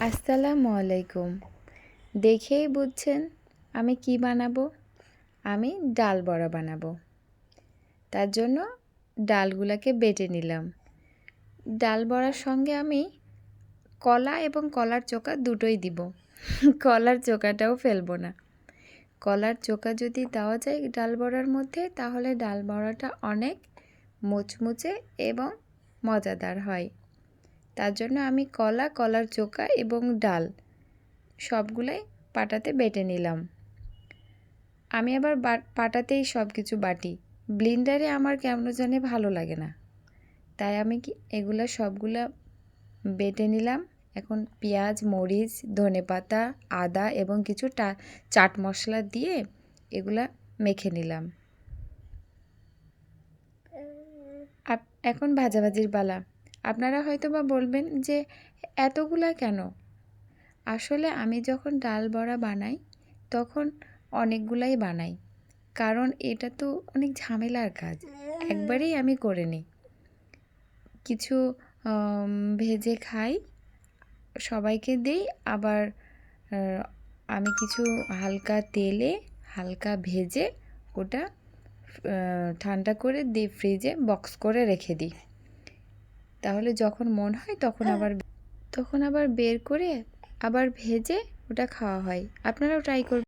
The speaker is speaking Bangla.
আসসালামু আলাইকুম। দেখেই বুঝছেন আমি কি বানাবো। আমি ডাল বড়া বানাবো। তার জন্য ডালগুলাকে বেটে নিলাম। ডাল বড়ার সঙ্গে আমি কলা এবং কলার চোকা দুটোই দিব। কলার চোকাটাও ফেলবো না। কলার চোকা যদি দেওয়া যায় ডাল বড়ার মধ্যে, তাহলে ডাল বড়াটা অনেক মুচমুচে এবং মজাদার হয়। তার জন্য আমি কলার চোকা এবং ডাল সবগুলাই পাটাতে বেটে নিলাম। আমি আবার পাটাতেই সব কিছু বাটি। ব্লেন্ডারে আমার কেমন জানি ভালো লাগে না, তাই আমি সবগুলা বেটে নিলাম। এখন পেঁয়াজ, মরিচ, ধনেপাতা, আদা এবং কিছু চাট মশলা দিয়ে এগুলা মেখে নিলাম। এখন ভাজাভাজির পালা। আপনারা হয়তো বা বলবেন যে এতগুলা কেন? আসলে আমি যখন ডাল বড়া বানাই তখন অনেকগুলাই বানাই, কারণ এটা তো অনেক ঝামেলার কাজ। একবারেই আমি করে নিই। কিছু ভেজে খাই, সবাইকে দিই। আবার আমি কিছু হালকা তেলে হালকা ভেজে ওটা ঠান্ডা করে ডিপ ফ্রিজে বক্স করে রেখে দিই। তাহলে যখন মন হয় তখন আবার বের করে আবার ভেজে ওটা খাওয়া হয়। আপনারাও ট্রাই করবেন।